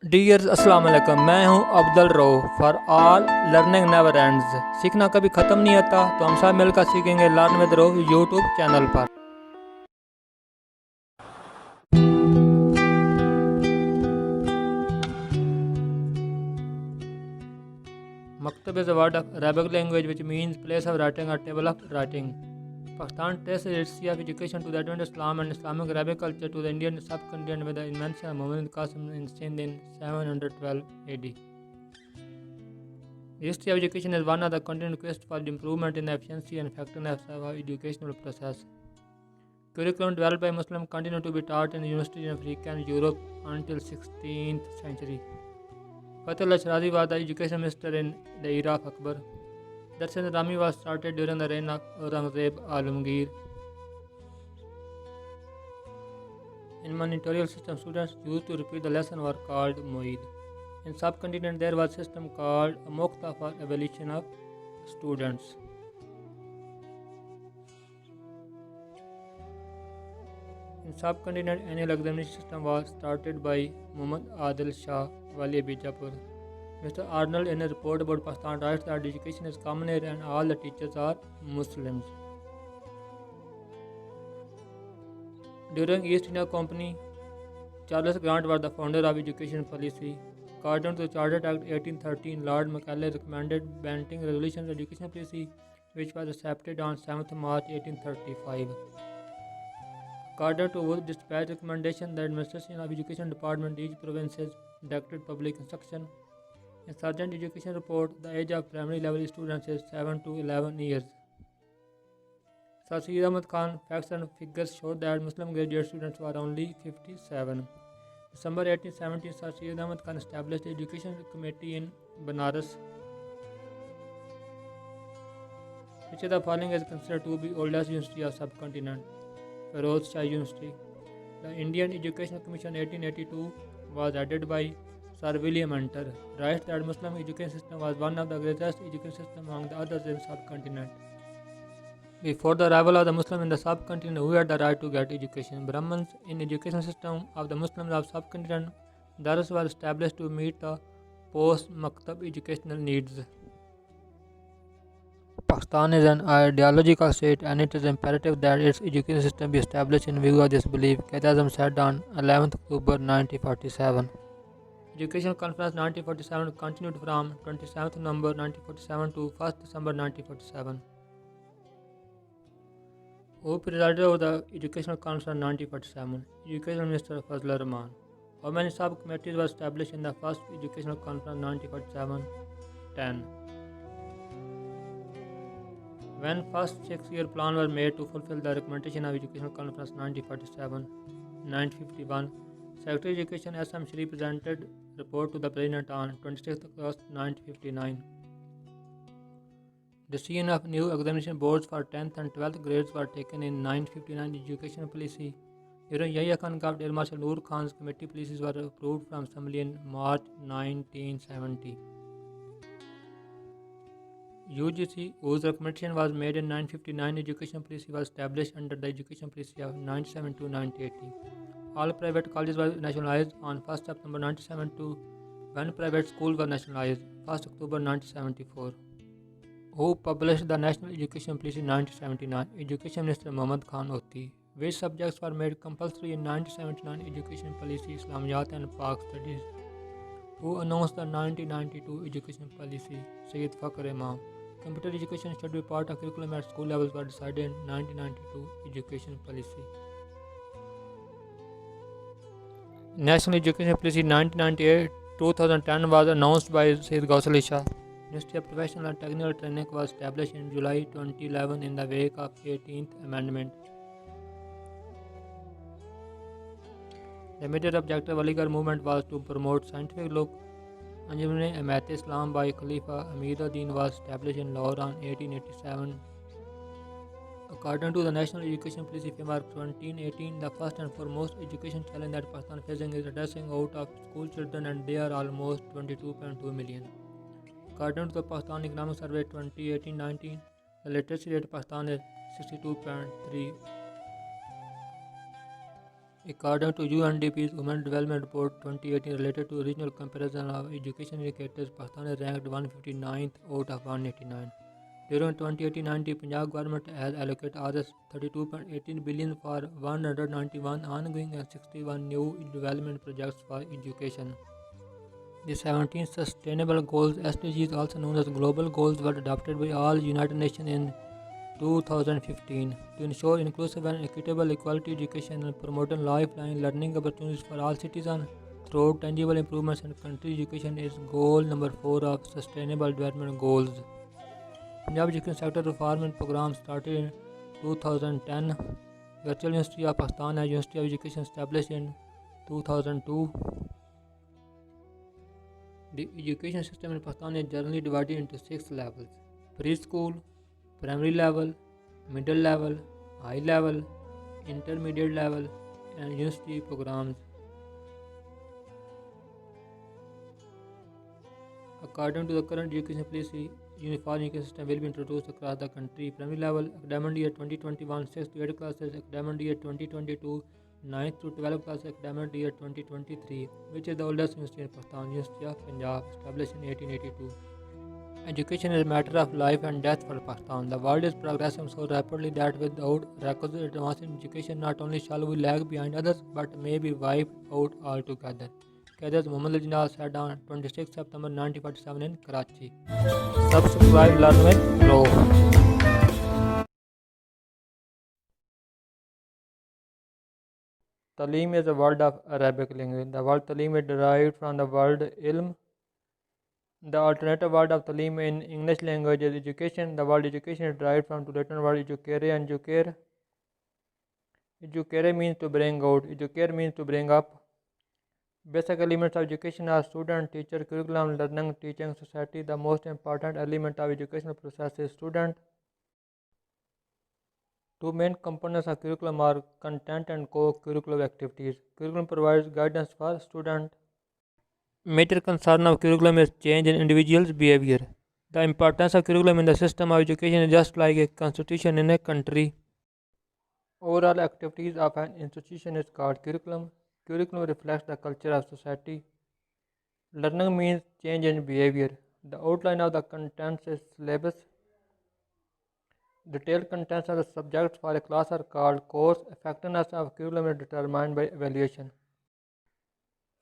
Dears अस्सलाम वालेकुम। मैं हूं Abdul Rauf. For all learning never ends. सीखना कभी ख़त्म नहीं होता, तो हम सब मिलकर सीखेंगे learn with Rauf YouTube channel पर। मकतब is a word of Arabic language which means place of writing और table of writing. Pakistan traces its history of education to the Advent of Islam and Islamic Arabic culture to the Indian subcontinent with the invention of Muhammad Qasim in Sindh in 712 AD. The history of education is one of the continued quest for improvement in the efficiency and effectiveness of our educational process. Curriculum developed by Muslims continued to be taught in universities in Africa and Europe until 16th century. Fatullah Shirazi was the education minister in the era of Akbar. Darshan Rami was started during the reign of Aurangzeb Alamgir. In monitorial system, students used to repeat the lesson were called Moeed. In subcontinent, there was a system called a Mokta for evaluation of students. In subcontinent, annual examination system was started by Muhammad Adil Shah Wali Bijapur. Mr. Arnold, in a report about Pakistan, writes that education is common here and all the teachers are Muslims. During East India Company, Charles Grant was the founder of education policy. According to the Charter Act 1813, Lord Macaulay recommended banting resolutions education policy, which was accepted on 7th March 1835. According to Wood Dispatch recommendation, the administration of education department each provinces directed public instruction. In Sergeant Education Report, the age of primary level students is 7 to 11 years. Sir Syed Ahmad Khan facts and figures show that Muslim graduate students were only 57. December 1870, Sir Syed Ahmad Khan established the Education Committee in Banaras. Which of the following is considered to be oldest university of subcontinent? Feroz Shah University. The Indian Education Commission 1882 was added by Sir William Hunter, writes that Muslim education system was one of the greatest education systems among the others in the subcontinent. Before the arrival of the Muslims in the subcontinent, who had the right to get education? Brahmins. In education system of the Muslims of subcontinent, Daras was established to meet the post-Maktab educational needs. Pakistan is an ideological state and it is imperative that its education system be established in view of this belief, Quaid said on 11th October 1947. Educational Conference 1947 continued from 27th November 1947 to 1st December 1947. Who presided over the Educational Conference 1947? Education Minister Fazlur Rahman. How many subcommittees were established in the first Educational Conference 1947? 10. When first 6-year plan was made to fulfill the recommendation of Educational Conference 1947? 1951. Secretary of Education S.M. Shri presented report to the President on 26th August 1959. Decision of new examination boards for 10th and 12th grades were taken in 1959 education policy. During Yahya Khan government, Air Marshal Noor Khan's committee policies were approved from Assembly in March 1970. UGC, whose recommendation was made in 1959 education policy, was established under the education policy of 1972-1980. All private colleges were nationalized on 1st September 1972 when private schools were nationalized 1st October 1974. Who published the National Education Policy 1979? Education Minister Muhammad Khan Oti. Which subjects were made compulsory in 1979 Education Policy, Islamiyat and Pak Studies? Who announced the 1992 Education Policy? Sayyid Fakr Imam. Computer education should be part of curriculum at school levels were decided in 1992 Education Policy. National Education Policy 1998-2010 was announced by Sayyid Ghaus Ali Shah. Ministry of Professional and Technical Training was established in July 2011 in the wake of 18th Amendment. The major objective of Aligarh movement was to promote scientific look. Anjuman-e-Ahmadiyya Islam by Khalifa Amiruddin was established in Lahore on 1887. According to the National Education Policy Framework 2018, the first and foremost education challenge that Pakistan is facing is addressing out of school children, and they are almost 22.2 million. According to the Pakistan Economic Survey 2018-19, the literacy rate of Pakistan is 62.3. According to UNDP's Women Development Report 2018 related to regional comparison of education indicators, Pakistan is ranked 159th out of 189. During 2018-19, Punjab government has allocated Rs 32.18 billion for 191 ongoing and 61 new development projects for education. The 17 Sustainable Goals (SDGs), also known as Global Goals, were adopted by all United Nations in 2015 to ensure inclusive and equitable equality education and promoting lifelong learning opportunities for all citizens through tangible improvements in country education is goal number 4 of Sustainable Development Goals. Punjab Education Sector Reform and Program started in 2010. Virtual University of Pakistan and University of Education established in 2002. The education system in Pakistan is generally divided into 6 levels: preschool, primary level, middle level, high level, intermediate level, and university programs. According to the current education policy, uniform education system will be introduced across the country. Primary level, academic year 2021, 6th to 8th classes, academic year 2022, 9th to 12th class, academic year 2023, which is the oldest university in Pakistan, University of Punjab, established in 1882. Education is a matter of life and death for Pakistan. The world is progressing so rapidly that without requisite advance in education, not only shall we lag behind others, but may be wiped out altogether. Qaidas Muhammad Jinal said on 26 September 1947 in Karachi. Subscribe, learn with grow. Talim is a word of Arabic language. The word Talim is derived from the word ilm. The alternative word of talim in English language is education. The word education is derived from two Latin words educare and jucere. Educare means to bring out, educare means to bring up. Basic elements of education are student, teacher, curriculum, learning, teaching, society. The most important element of educational process is student. Two main components of curriculum are content and co-curricular activities. Curriculum provides guidance for student. Major concern of curriculum is change in individuals' behavior. The importance of curriculum in the system of education is just like a constitution in a country. Overall activities of an institution is called curriculum. Curriculum reflects the culture of society. Learning means change in behavior. The outline of the contents is syllabus. Detailed contents of the subjects for a class are called course. Effectiveness of curriculum is determined by evaluation.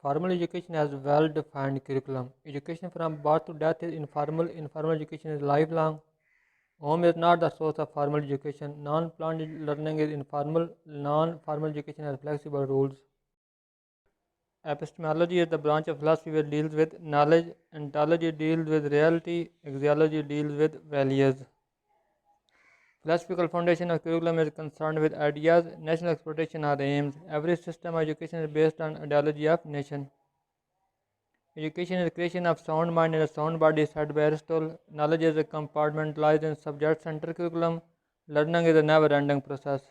Formal education has well-defined curriculum. Education from birth to death is informal. Informal education is lifelong. Home is not the source of formal education. Non-planned learning is informal. Non-formal education has flexible rules. Epistemology is the branch of philosophy which deals with knowledge. Ontology deals with reality. Axiology deals with values. Philosophical foundation of curriculum is concerned with ideas. National expectation are aims. Every system of education is based on ideology of nation. Education is the creation of sound mind and a sound body, said by Aristotle. Knowledge is compartmentalized in subject-centered curriculum. Learning is a never-ending process.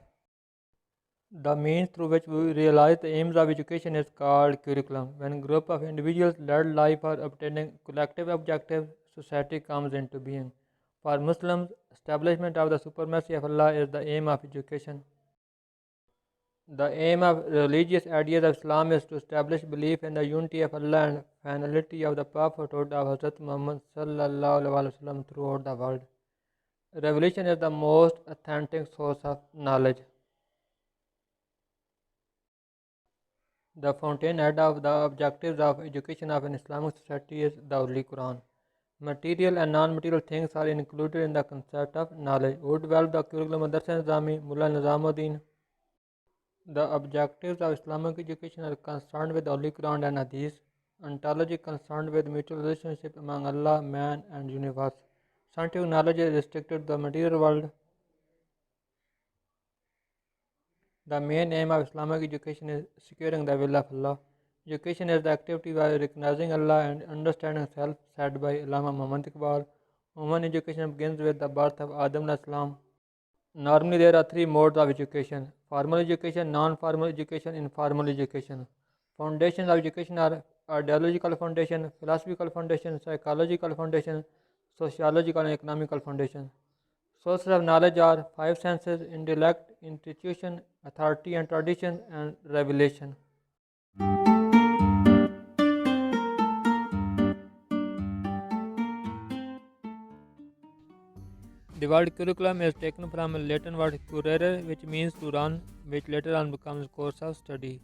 The means through which we realize the aims of education is called curriculum. When a group of individuals led life for obtaining collective objectives, society comes into being. For Muslims, establishment of the supremacy of Allah is the aim of education. The aim of religious ideas of Islam is to establish belief in the unity of Allah and finality of the prophethood of Hazrat Muhammad ﷺ throughout the world. Revelation is the most authentic source of knowledge. The fountainhead of the objectives of education of an Islamic society is the Holy Quran. Material and non-material things are included in the concept of knowledge. Who developed the curriculum Madrasa Nizami? Mullah Nizamuddin. The objectives of Islamic education are concerned with the Holy Quran and Hadith. Ontology concerned with mutual relationship among Allah, man, and universe. Scientific knowledge is restricted to the material world. The main aim of Islamic education is securing the will of Allah. Education is the activity by recognizing Allah and understanding self, said by Allama Muhammad Iqbal. Human education begins with the birth of Adam Islam. Normally, there are three modes of education: formal education, non-formal education, informal education. Foundations of education are ideological foundation, philosophical foundation, psychological foundation, sociological and economical foundation. Sources of knowledge are five senses: intellect, intuition, authority and tradition, and revelation. The word curriculum is taken from a Latin word currere, which means to run, which later on becomes course of study.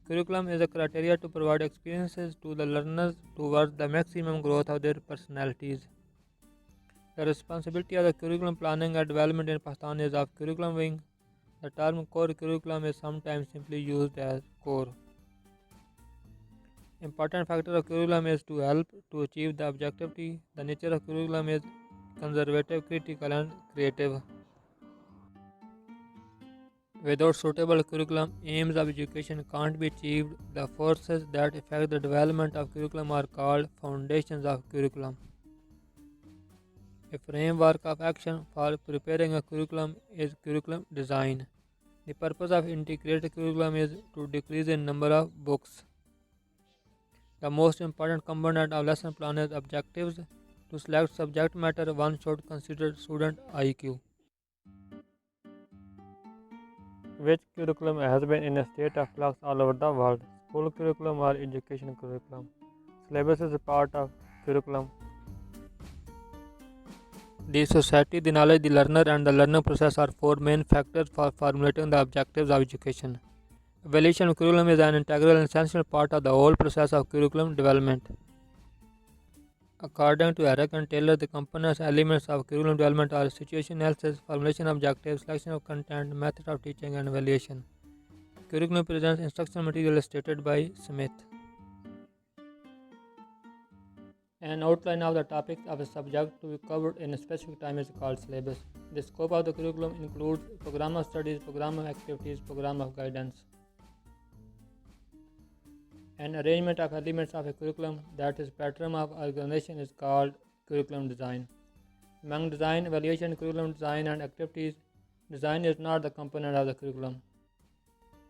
Curriculum is a criteria to provide experiences to the learners towards the maximum growth of their personalities. The responsibility of the curriculum planning and development in Pakistan is of curriculum wing. The term core curriculum is sometimes simply used as core. Important factor of curriculum is to help to achieve the objectivity. The nature of curriculum is conservative, critical, and creative. Without suitable curriculum, aims of education can't be achieved. The forces that affect the development of curriculum are called foundations of curriculum. A framework of action for preparing a curriculum is curriculum design. The purpose of integrated curriculum is to decrease in number of books. The most important component of lesson plan is objectives. To select subject matter, one should consider student IQ. Which curriculum has been in a state of flux all over the world? School curriculum or education curriculum? Syllabus is a part of curriculum. The society, the knowledge, the learner, and the learning process are four main factors for formulating the objectives of education. Evaluation of curriculum is an integral and essential part of the whole process of curriculum development. According to Eric and Taylor, the components elements of curriculum development are situation analysis, formulation of objectives, selection of content, method of teaching, and evaluation. Curriculum presents instructional material stated by Smith. An outline of the topics of a subject to be covered in a specific time is called syllabus. The scope of the curriculum includes program of studies, program of activities, program of guidance. An arrangement of elements of a curriculum, that is pattern of organization, is called curriculum design. Among design, evaluation, curriculum design, and activities, design is not the component of the curriculum.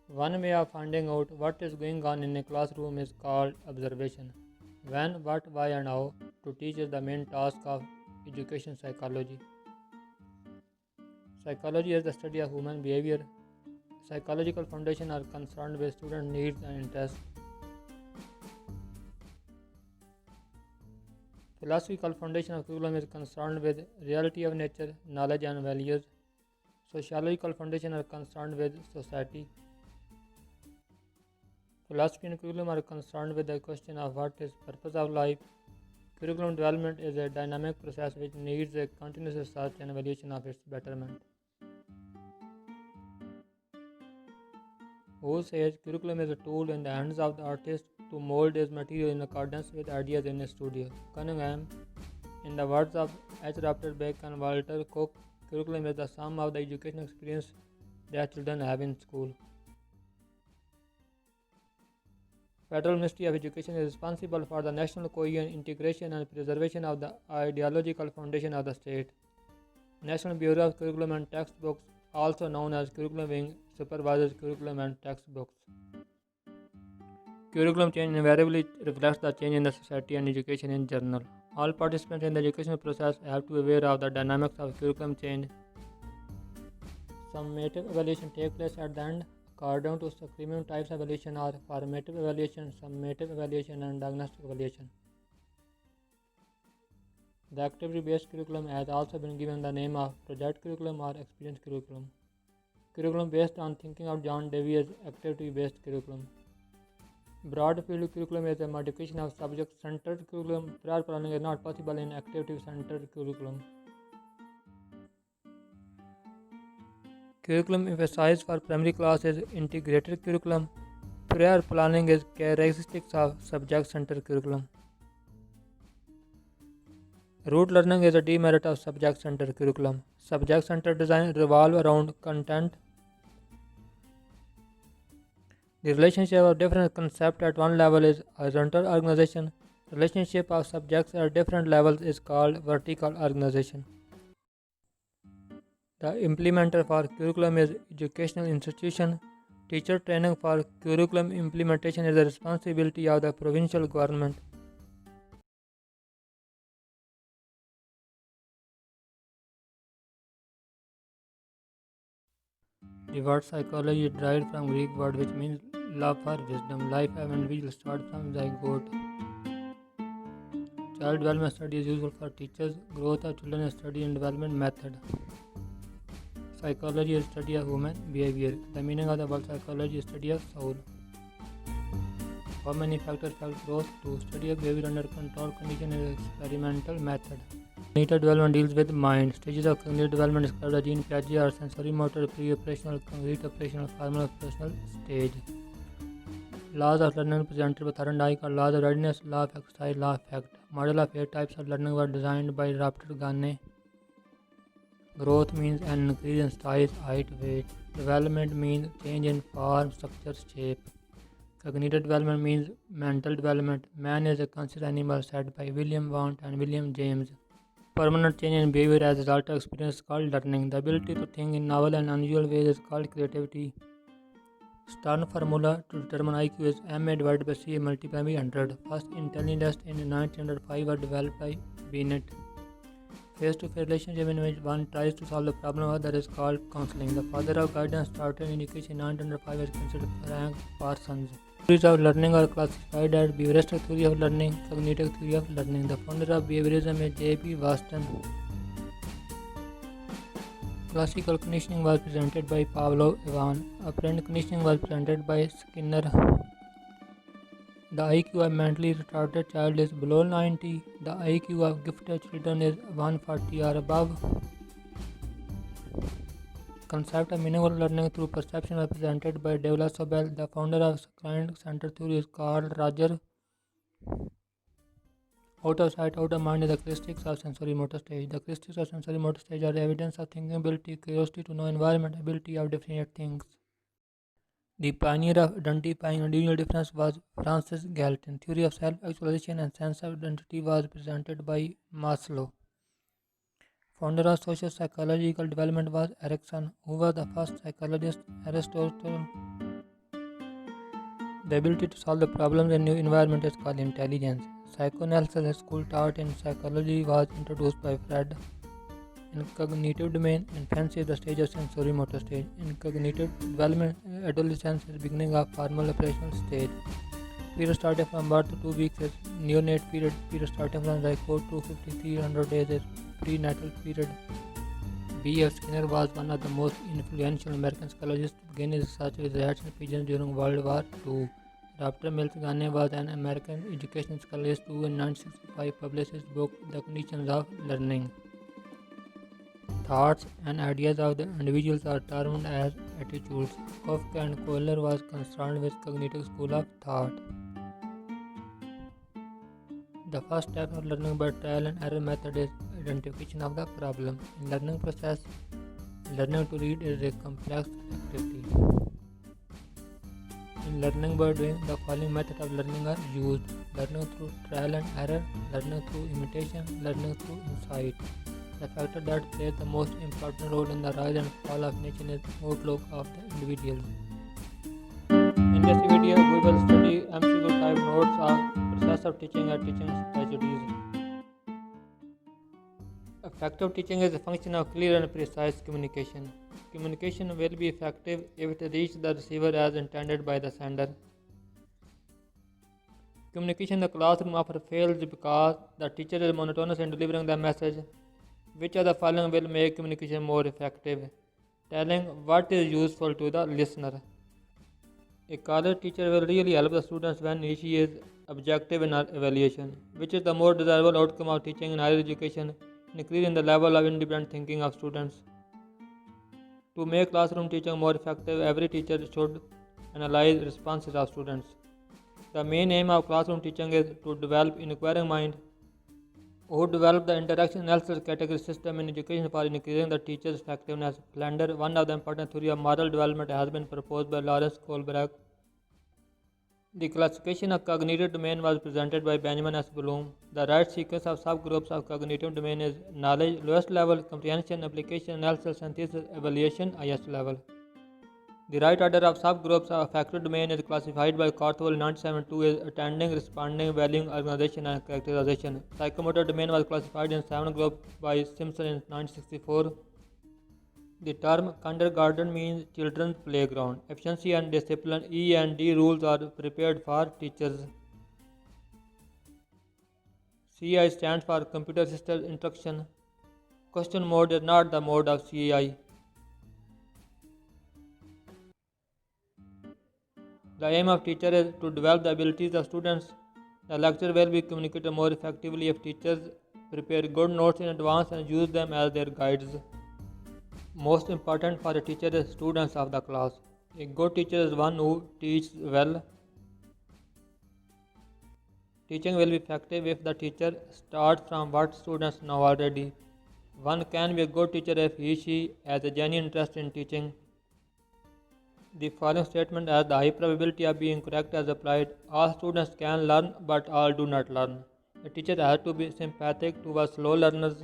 One way of finding out what is going on in a classroom is called observation. When, what, why, and how to teach is the main task of education psychology. Psychology is the study of human behavior. Psychological foundation are concerned with student needs and interests. Philosophical foundation of curriculum is concerned with reality of nature, knowledge, and values. Sociological foundation are concerned with society. Philosophy and curriculum are concerned with the question of what is purpose of life. Curriculum development is a dynamic process which needs a continuous research and evaluation of its betterment. Who says curriculum is a tool in the hands of the artist to mold his material in accordance with ideas in his studio? Cunningham. In the words of H. Raptor Beck and Walter Cook, curriculum is the sum of the educational experience that children have in school. Federal Ministry of Education is responsible for the national cohesion, integration, and preservation of the ideological foundation of the state. National Bureau of Curriculum and Textbooks, also known as Curriculum Wing, supervises curriculum and textbooks. Curriculum change invariably reflects the change in the society and education in general. All participants in the educational process have to be aware of the dynamics of curriculum change. Summative evaluation takes place at the end. According to Screaming types of evaluation are formative evaluation, summative evaluation, and diagnostic evaluation. The activity-based curriculum has also been given the name of project curriculum or experience curriculum. Curriculum based on thinking of John Dewey is activity-based curriculum. Broad field curriculum is a modification of subject-centered curriculum. Prior planning is not possible in activity-centered curriculum. Curriculum emphasized for primary class is integrated curriculum. Prior planning is characteristics of subject-centered curriculum. Rote learning is a demerit of subject-centered curriculum. Subject-centered design revolve around content. The relationship of different concepts at one level is horizontal organization. Relationship of subjects at different levels is called vertical organization. The implementer for curriculum is educational institution. Teacher training for curriculum implementation is the responsibility of the provincial government. The word psychology is derived from Greek word which means love for wisdom. Life of an individual starts from zygote. Child development study is useful for teachers. Growth of children is study and development method. Psychology is study of human behavior. The meaning of the word psychology is study of soul. How many factors affect growth? To study of behavior under control condition is experimental method. Cognitive development deals with mind. Stages of cognitive development described as Jean Piaget are sensory motor, pre-operational, concrete operational, formal operational stage. Laws of learning presented by Thorndike are laws of readiness, law of exercise, law of effect. Model of 8 types of learning were designed by Raptor Gane. Growth means an increase in size, height, weight. Development means change in form, structure, shape. Cognitive development means mental development. Man is a conscious animal, said by William Wundt and William James. Permanent change in behavior as a result of experience is called learning. The ability to think in novel and unusual ways is called creativity. Stern formula to determine IQ is MA divided by CA multiplied by 100. First intelligence test in 1905 were developed by Binet. Face-to-face relationship in which one tries to solve the problem of others is called counseling. The father of guidance started in education in 1905 is considered Frank Parsons. Theories of learning are classified as behavioristic theory of learning, cognitive theory of learning. The founder of behaviorism is J.B. Watson. Classical conditioning was presented by Pavlov Ivan. Apparent conditioning was presented by Skinner. The IQ of mentally retarded child is below 90. The IQ of gifted children is 140 or above. Concept of meaningful learning through perception was presented by Douglas Sobel. The founder of client-centered theory is Carl Roger. Out of sight, out of mind is the characteristics of sensory motor stage. The characteristics of sensory motor stage are the evidence of thinking ability, curiosity to know environment, ability of differentiate things. The pioneer of identifying individual difference was Francis Galton. Theory of self-actualization and sense of identity was presented by Maslow. Founder of social psychological development was Erikson, who was the first psychologist. Aristotle. The ability to solve the problems in new environment is called intelligence. Psychoanalysis, a school taught in psychology, was introduced by Freud. In cognitive domain, infancy is the stage of sensory motor stage. In cognitive development, adolescence is beginning of formal operational stage. Period starting from birth to 2 weeks is neonate period. Period starting from zygote to 5300 days is prenatal period. B.F. Skinner was one of the most influential American psychologists to begin his research with rats and pigeons during World War II. Dr. Mills Gane was an American education psychologist who in 1965 published his book The Conditions of Learning. Thoughts and ideas of the individuals are termed as attitudes. Kafka and Kohler was concerned with cognitive school of thought. The first step of learning by trial and error method is identification of the problem. In learning process, learning to read is a complex activity. In learning by doing, the following methods of learning are used: learning through trial and error, learning through imitation, learning through insight. The factor that plays the most important role in the rise and fall of nation is outlook of the individual. In this video, we will study MCQ type notes of process of teaching and teaching strategies. Effective teaching is a function of clear and precise communication. Communication will be effective if it reaches the receiver as intended by the sender. Communication in the classroom often fails because the teacher is monotonous in delivering the message. Which of the following will make communication more effective? Telling what is useful to the listener. A college teacher will really help the students when she is objective in her evaluation. Which is the more desirable outcome of teaching in higher education? Increasing the level of independent thinking of students. To make classroom teaching more effective, every teacher should analyze responses of students. The main aim of classroom teaching is to develop inquiring mind, who develop the interaction analysis category system in education for increasing the teacher's effectiveness. Blender, one of the important theory of moral development, has been proposed by Lawrence Kohlberg. The classification of cognitive domain was presented by Benjamin S. Bloom. The right sequence of subgroups of cognitive domain is knowledge, lowest level, comprehension, application, analysis, synthesis, evaluation, highest level. The right order of subgroups of affective domain is classified by Korthwal in 1972 as attending, responding, valuing, organization, and characterization. Psychomotor domain was classified in 7 groups by Simpson in 1964. The term kindergarten means children's playground. Efficiency and discipline E&D rules are prepared for teachers. CI stands for computer assisted instruction. Question mode is not the mode of CI. The aim of teacher is to develop the abilities of students. The lecture will be communicated more effectively if teachers prepare good notes in advance and use them as their guides. Most important for a teacher is students of the class. A good teacher is one who teaches well. Teaching will be effective if the teacher starts from what students know already. One can be a good teacher if he/she has a genuine interest in teaching. The following statement has the high probability of being correct as applied. All students can learn, but all do not learn. A teacher has to be sympathetic towards slow learners.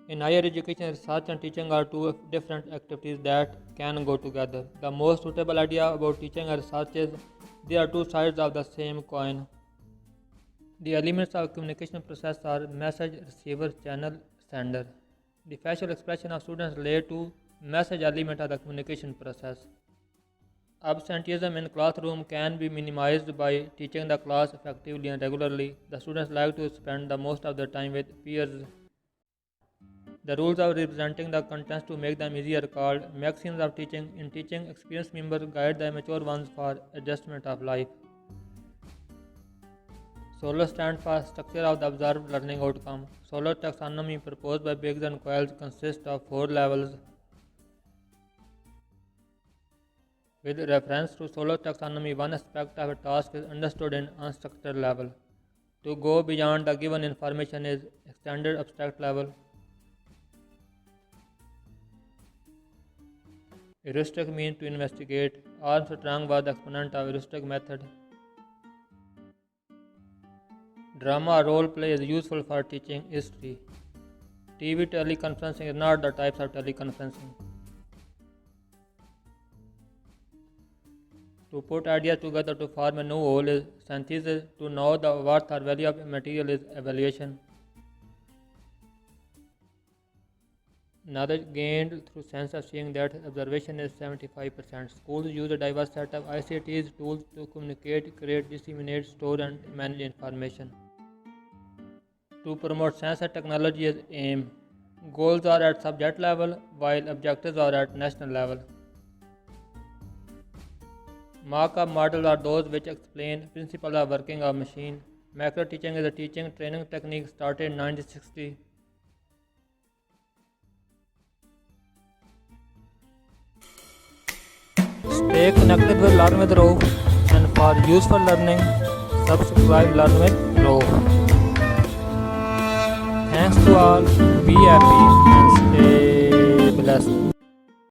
In higher education, research and teaching are two different activities that can go together. The most suitable idea about teaching and research is they are two sides of the same coin. The elements of communication process are message, receiver, channel, sender. The facial expression of students relate to message element of the communication process. Absenteeism in classroom can be minimized by teaching the class effectively and regularly. The students like to spend the most of their time with peers. The rules of representing the contents to make them easier called maxims of teaching. In teaching, experienced members guide the immature ones for adjustment of life. SOLAR stands for Structure of the Observed Learning Outcome. SOLAR taxonomy proposed by Biggs and Quayle consists of 4 levels. With reference to SOLAR taxonomy, one aspect of a task is understood in unstructured level. To go beyond the given information is extended abstract level. Heuristic means to investigate. Armstrong was the exponent of heuristic method. Drama or role play is useful for teaching history. TV teleconferencing is not the types of teleconferencing. To put ideas together to form a new whole is synthesis. To know the worth or value of a material is evaluation. Knowledge gained through sense of seeing, that observation is 75%. Schools use a diverse set of ICTs tools to communicate, create, disseminate, store and manage information. To promote science and technology is aim. Goals are at subject level while objectives are at national level. Markup models are those which explain principles of working of machine. Macro teaching is a teaching training technique started in 1960. Stay connected with Learn with Rauf, and for useful learning, subscribe Learn with Rauf. Thanks to all, be happy and stay blessed.